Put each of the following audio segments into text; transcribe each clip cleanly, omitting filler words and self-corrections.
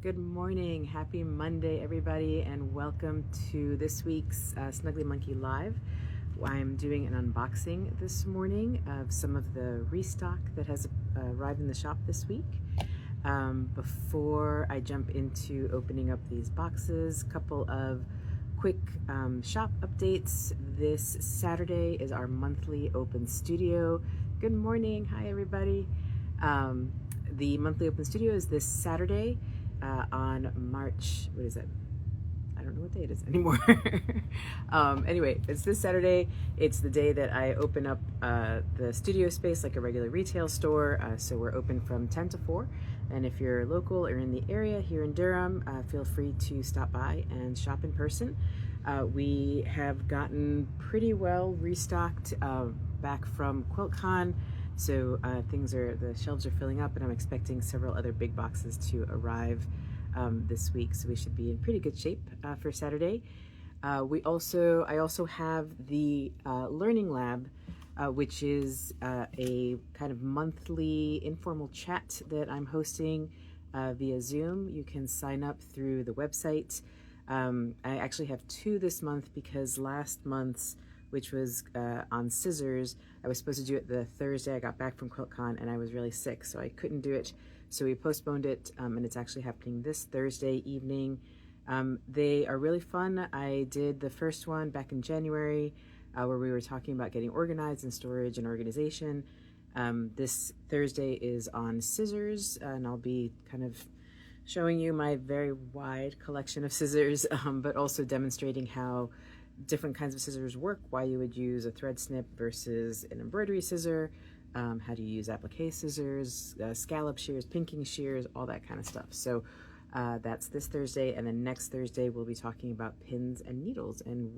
Good morning, happy Monday everybody, and welcome to this week's Snuggly Monkey Live. I'm doing an unboxing this morning of some of the restock that has arrived in the shop this week. Before I jump into opening up these boxes, a couple of quick shop updates. This Saturday is our monthly open studio. Good morning, hi everybody. The monthly open studio is this Saturday on March, what is it? I don't know what day it is anymore. Anyway, it's this Saturday. It's the day that I open up the studio space like a regular retail store. So we're open from 10 to 4. And if you're local or in the area here in Durham, feel free to stop by and shop in person. We have gotten pretty well restocked back from QuiltCon. So the shelves are filling up, and I'm expecting several other big boxes to arrive this week. So we should be in pretty good shape for Saturday. I also have the Learning Lab, which is a kind of monthly informal chat that I'm hosting via Zoom. You can sign up through the website. I actually have 2 this month because last month's, which was on scissors, I was supposed to do it the Thursday I got back from QuiltCon, and I was really sick, so I couldn't do it. So we postponed it, and it's actually happening this Thursday evening. They are really fun. I did the first one back in January, where we were talking about getting organized and storage and organization. This Thursday is on scissors, and I'll be kind of showing you my very wide collection of scissors, but also demonstrating how different kinds of scissors work, why you would use a thread snip versus an embroidery scissor, how to use applique scissors, scallop shears, pinking shears, all that kind of stuff. So that's this Thursday, and then next Thursday we'll be talking about pins and needles and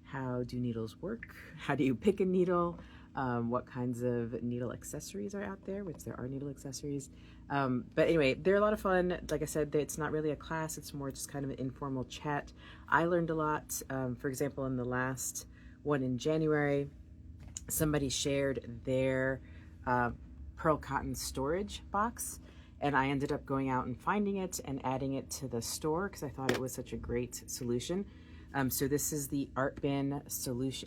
how do needles work, how do you pick a needle, what kinds of needle accessories are out there, which there are needle accessories. But anyway, they're a lot of fun. Like I said, it's not really a class, it's more just kind of an informal chat. I learned a lot. For example, in the last one in January, somebody shared their pearl cotton storage box, and I ended up going out and finding it and adding it to the store because I thought it was such a great solution. So this is the Art Bin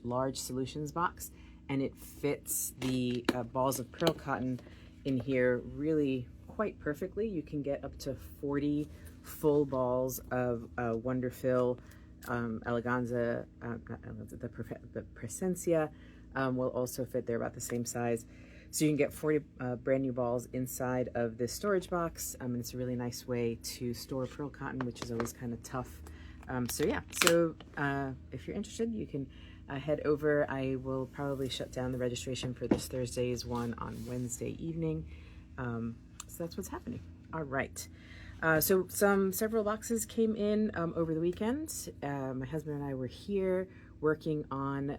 large solutions box, and it fits the balls of pearl cotton in here really quite perfectly. You can get up to 40 full balls of Wonderfill Eleganza, the Presencia will also fit. They're about the same size. So you can get 40 brand new balls inside of this storage box. And it's a really nice way to store pearl cotton, which is always kind of tough. So if you're interested, you can head over. I will probably shut down the registration for this Thursday's one on Wednesday evening. So that's what's happening. All right. So several boxes came in over the weekend. My husband and I were here working on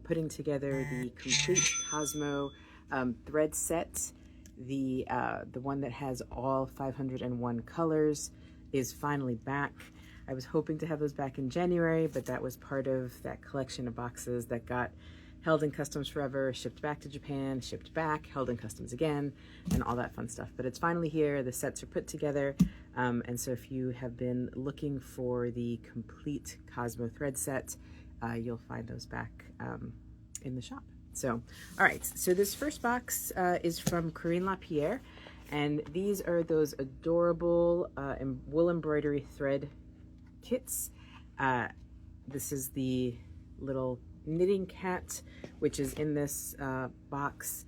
putting together the complete Cosmo thread set. The one that has all 501 colors is finally back. I was hoping to have those back in January, but that was part of that collection of boxes that got held in customs forever, shipped back to Japan, shipped back, held in customs again, and all that fun stuff. But it's finally here. The sets are put together. And so if you have been looking for the complete Cosmo thread set, you'll find those back in the shop. So, all right. So this first box is from Corinne La Pierre. And these are those adorable wool embroidery thread kits. This is the little knitting cat, which is in this box.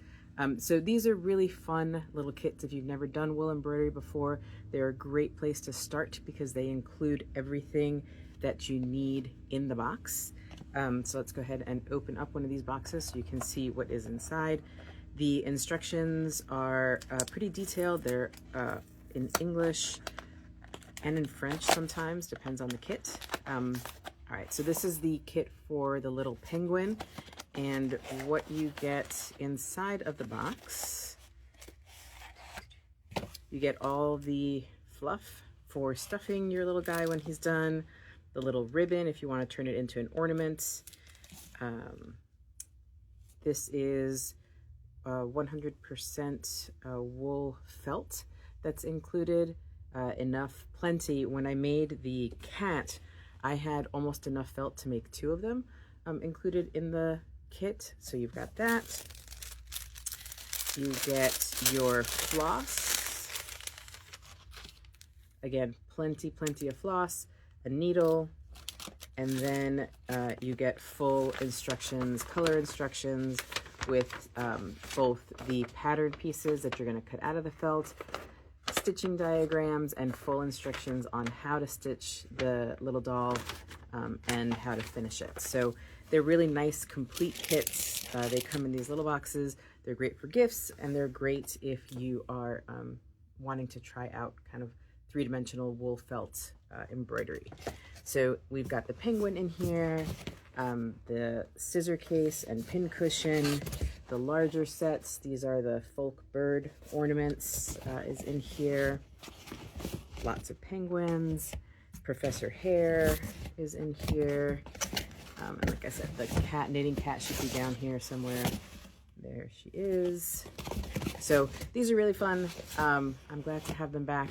So these are really fun little kits. If you've never done wool embroidery before, they're a great place to start because they include everything that you need in the box. So let's go ahead and open up one of these boxes so you can see what is inside. The instructions are pretty detailed. They're in English and in French sometimes, depends on the kit. All right, so this is the kit for the little penguin, and what you get inside of the box, you get all the fluff for stuffing your little guy when he's done, the little ribbon if you want to turn it into an ornament. This is 100% wool felt that's included. plenty. When I made the cat, I had almost enough felt to make 2 of them included in the kit. So you've got that. You get your floss. Again, plenty of floss, a needle, and then you get full instructions, color instructions with both the patterned pieces that you're going to cut out of the felt, stitching diagrams, and full instructions on how to stitch the little doll and how to finish it. So they're really nice, complete kits. They come in these little boxes. They're great for gifts, and they're great if you are wanting to try out kind of 3-dimensional wool felt embroidery. So we've got the penguin in here, the scissor case and pin cushion, the larger sets. These are the folk bird ornaments is in here. Lots of penguins. Professor Hare is in here. And like I said, the cat, knitting cat, should be down here somewhere. There she is. So these are really fun. I'm glad to have them back.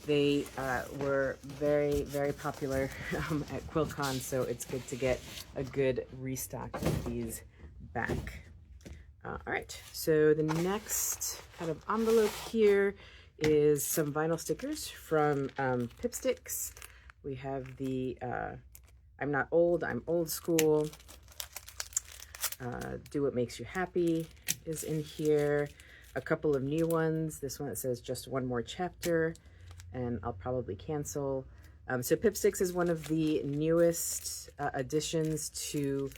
They were very popular at QuiltCon, so it's good to get a good restock of these back. All right, so the next kind of envelope here is some vinyl stickers from Pipsticks. We have the I'm Not Old, I'm Old School. Do What Makes You Happy is in here. A couple of new ones. This one that says Just One More Chapter, and I'll probably cancel. So Pipsticks is one of the newest additions to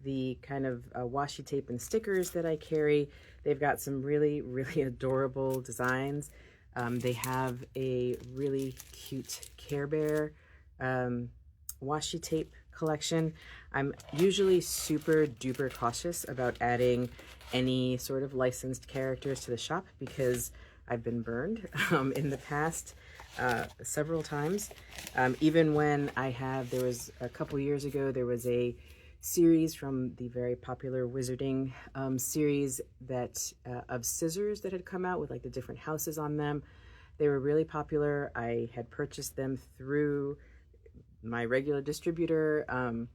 the kind of washi tape and stickers that I carry. They've got some really adorable designs. They have a really cute Care Bear washi tape collection. I'm usually super duper cautious about adding any sort of licensed characters to the shop because I've been burned in the past several times. Even when there was a couple years ago, there was a series from the very popular Wizarding series that of scissors that had come out with like the different houses on them. They were really popular. I had purchased them through my regular distributor.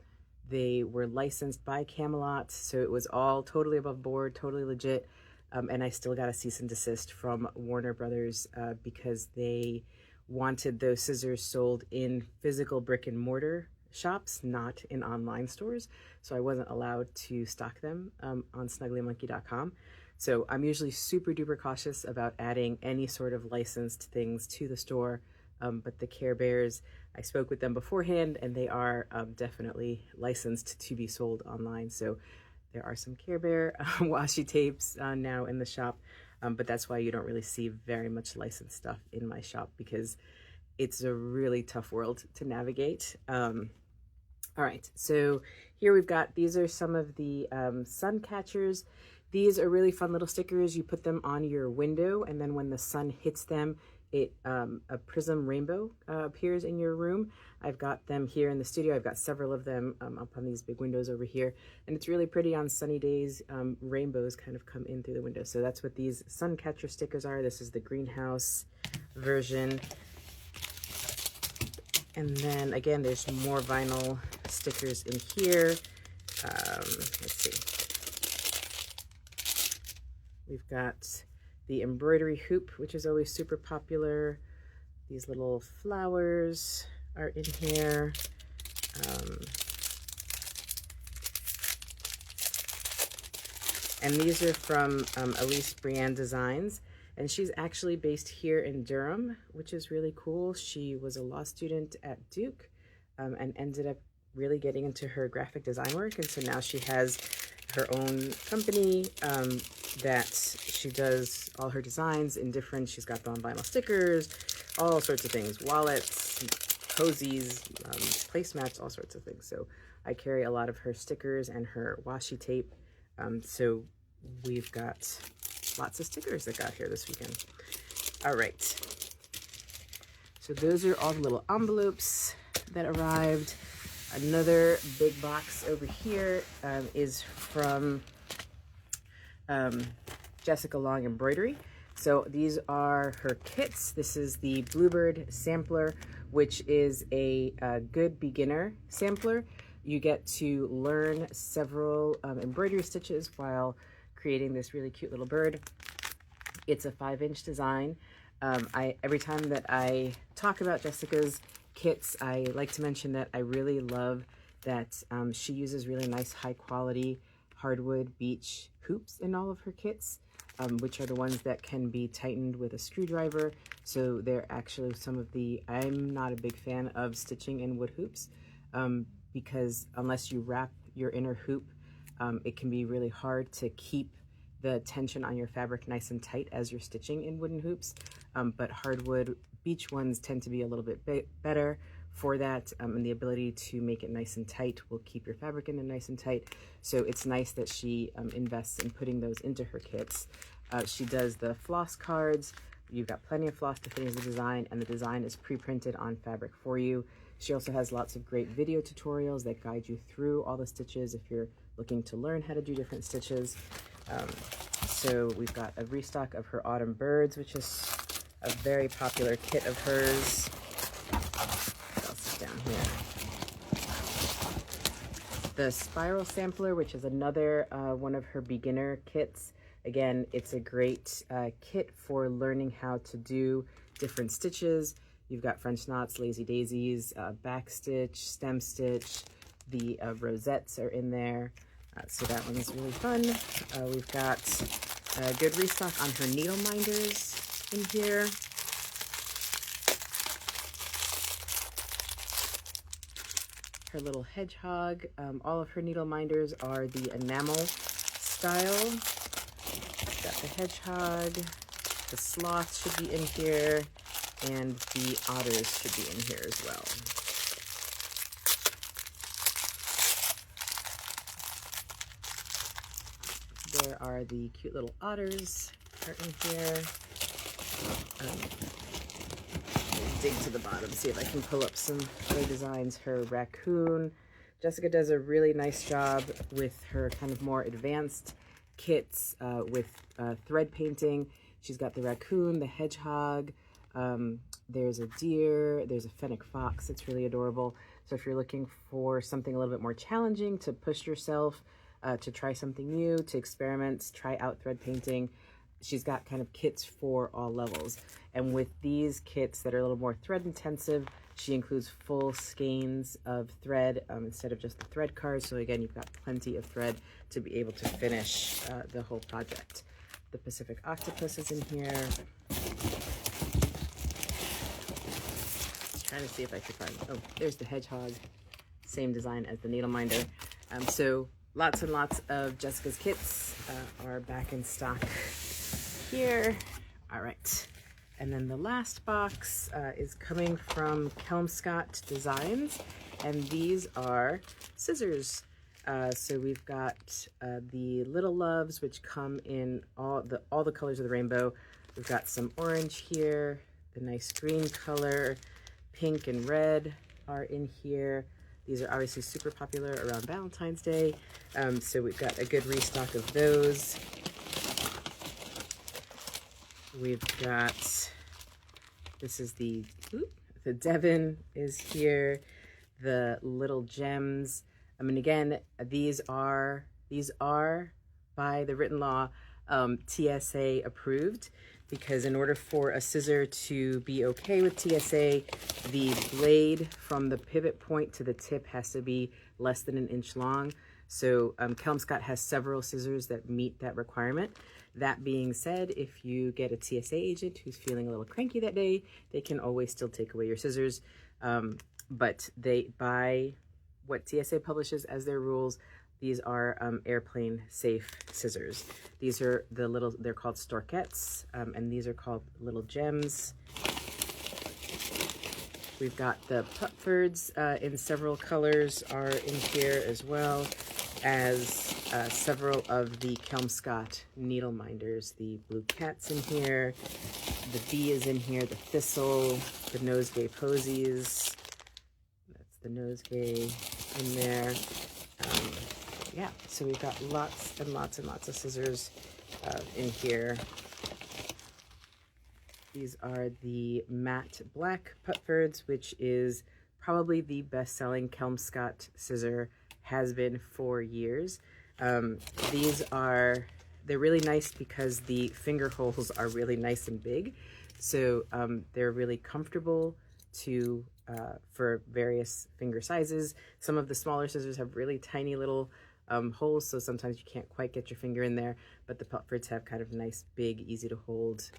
They were licensed by Camelot, so it was all totally above board, totally legit. And I still got a cease and desist from Warner Brothers because they wanted those scissors sold in physical brick and mortar shops, not in online stores. So I wasn't allowed to stock them on snugglymonkey.com. So I'm usually super duper cautious about adding any sort of licensed things to the store. But the Care Bears, I spoke with them beforehand, and they are definitely licensed to be sold online. So there are some Care Bear washi tapes now in the shop, but that's why you don't really see very much licensed stuff in my shop because it's a really tough world to navigate. All right, so here we've got, these are some of the sun catchers. These are really fun little stickers. You put them on your window, and then when the sun hits them, a prism rainbow appears in your room. I've got them here in the studio. I've got several of them up on these big windows over here, and it's really pretty on sunny days. Rainbows kind of come in through the window. So that's what these sun catcher stickers are. This is the greenhouse version. And then again, there's more vinyl stickers in here. Let's see. We've got the embroidery hoop, which is always super popular. These little flowers are in here. And these are from Elise Brienne Designs. And she's actually based here in Durham, which is really cool. She was a law student at Duke and ended up really getting into her graphic design work. And so now she has her own company that she does all her designs in different, she's got them on vinyl stickers, all sorts of things, wallets, cozies, placemats, all sorts of things. So I carry a lot of her stickers and her washi tape. So we've got lots of stickers that got here this weekend. All right. So those are all the little envelopes that arrived. Another big box over here is from Jessica Long Embroidery. So these are her kits. This is the Bluebird sampler, which is a good beginner sampler. You get to learn several embroidery stitches while creating this really cute little bird. It's a 5-inch design. Every time that I talk about Jessica's kits, I like to mention that I really love that she uses really nice high quality hardwood beech hoops in all of her kits, which are the ones that can be tightened with a screwdriver. So they're actually some of I'm not a big fan of stitching in wood hoops because unless you wrap your inner hoop, it can be really hard to keep the tension on your fabric nice and tight as you're stitching in wooden hoops. But hardwood beech ones tend to be a little bit better for that, and the ability to make it nice and tight will keep your fabric in there nice and tight. So it's nice that she invests in putting those into her kits. She does the floss cards. You've got plenty of floss to finish the design, and the design is pre-printed on fabric for you. She also has lots of great video tutorials that guide you through all the stitches if you're looking to learn how to do different stitches. So we've got a restock of her Autumn Birds, which is a very popular kit of hers. What else is down here? The Spiral Sampler, which is another one of her beginner kits. Again, it's a great kit for learning how to do different stitches. You've got French knots, lazy daisies, back stitch, stem stitch. The rosettes are in there. So that one's really fun. We've got a good restock on her needle minders in here. Her little hedgehog. All of her needle minders are the enamel style. Got the hedgehog. The sloth should be in here. And the otters should be in here as well. There are the cute little otters are in here. Dig to the bottom, see if I can pull up some other designs. Her raccoon. Jessica does a really nice job with her kind of more advanced kits with thread painting. She's got the raccoon, the hedgehog, there's a deer, there's a fennec fox. It's really adorable. So if you're looking for something a little bit more challenging to push yourself, to try something new, to experiment, try out thread painting, she's got kind of kits for all levels. And with these kits that are a little more thread intensive, she includes full skeins of thread instead of just the thread cards. So again, you've got plenty of thread to be able to finish the whole project. The Pacific octopus is in here. Just trying to see if I could find, oh, there's the hedgehog. Same design as the needle minder. So lots and lots of Jessica's kits are back in stock here. All right. And then the last box is coming from Kelmscott Designs, and these are scissors. So we've got the Little Loves, which come in all the colors of the rainbow. We've got some orange here, the nice green color, pink and red are in here. These are obviously super popular around Valentine's Day. So we've got a good restock of those. We've got, this is the Devon is here, the Little Gems. I mean, again, these are by the written law TSA approved, because in order for a scissor to be okay with TSA, the blade from the pivot point to the tip has to be less than 1 inch long. So Kelmscott has several scissors that meet that requirement. That being said, if you get a TSA agent who's feeling a little cranky that day, they can always still take away your scissors. But by what TSA publishes as their rules, these are airplane safe scissors. These are they're called storkettes, and these are called Little Gems. We've got the Pupfords in several colors are in here, as well as several of the Kelmscott needle minders. The Blue Cat's in here, the Bee is in here, the Thistle, the Nosegay Posies. That's the Nosegay in there. Yeah, so we've got lots and lots and lots of scissors in here. These are the matte black Putfords, which is probably the best-selling Kelmscott scissor, has been for years. These are, they're really nice because the finger holes are really nice and big. So they're really comfortable to for various finger sizes. Some of the smaller scissors have really tiny little holes, so sometimes you can't quite get your finger in there, but the Putfords have kind of nice, big, easy to hold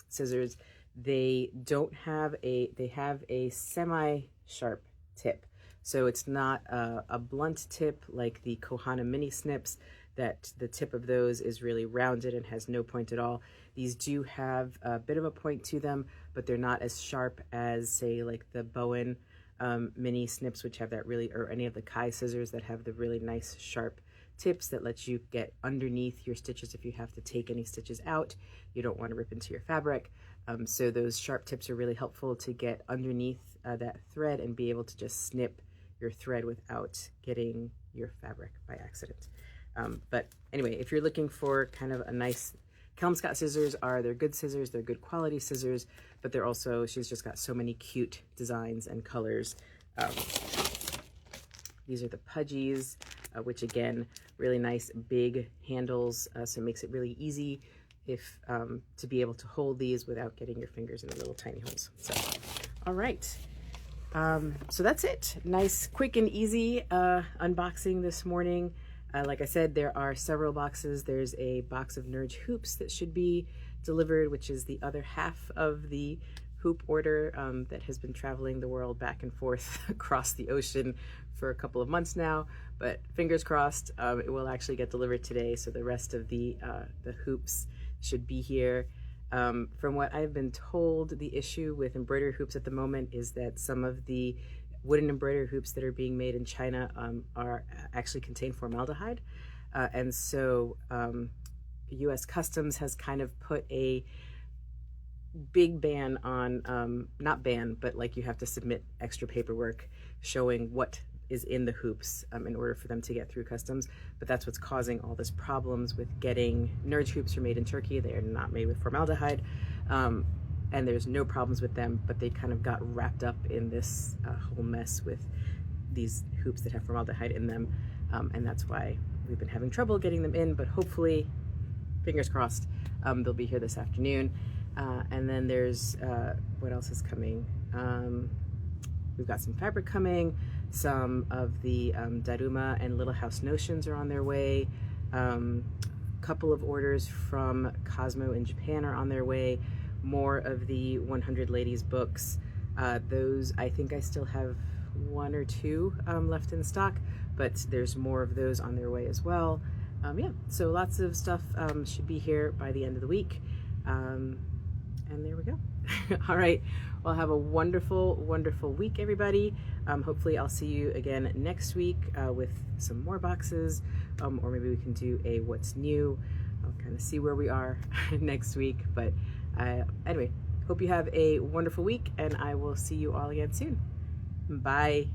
scissors. They don't have they have a semi-sharp tip. So it's not a blunt tip like the Kohana mini snips, that the tip of those is really rounded and has no point at all. These do have a bit of a point to them, but they're not as sharp as, say, like the Bowen mini snips, which have that really, or any of the Kai scissors that have the really nice sharp tips that lets you get underneath your stitches if you have to take any stitches out. You don't want to rip into your fabric. So those sharp tips are really helpful to get underneath that thread and be able to just snip your thread without getting your fabric by accident. But anyway, if you're looking for kind of a nice, Kelmscott scissors they're good scissors, they're good quality scissors, but they're also, she's just got so many cute designs and colors. These are the Pudgies, which again, really nice big handles, so it makes it really easy if to be able to hold these without getting your fingers in the little tiny holes. So, all right. So that's it. Nice, quick and easy unboxing this morning. Like I said, there are several boxes. There's a box of Nerge hoops that should be delivered, which is the other half of the hoop order that has been traveling the world back and forth across the ocean for a couple of months now. But fingers crossed, it will actually get delivered today. So the rest of the hoops should be here. From what I've been told, the issue with embroidery hoops at the moment is that some of the wooden embroidery hoops that are being made in China are actually contain formaldehyde. And so US Customs has kind of put a big ban on, not ban, but like you have to submit extra paperwork showing what is in the hoops in order for them to get through customs. But that's what's causing all this problems with getting Nerge hoops are made in Turkey. They are not made with formaldehyde. And there's no problems with them, but they kind of got wrapped up in this whole mess with these hoops that have formaldehyde in them. And that's why we've been having trouble getting them in, but hopefully, fingers crossed, they'll be here this afternoon. And then there's, what else is coming? We've got some fabric coming. Some of the Daruma and Little House Notions are on their way. Couple of orders from Cosmo in Japan are on their way. More of the 100 Ladies books. Those, I think I still have 1 or 2 left in stock, but there's more of those on their way as well. Yeah, so lots of stuff should be here by the end of the week. And there we go. All right, well, have a wonderful, wonderful week, everybody. Hopefully I'll see you again next week with some more boxes, or maybe we can do a what's new. I'll kind of see where we are next week, but anyway, hope you have a wonderful week, and I will see you all again soon. Bye.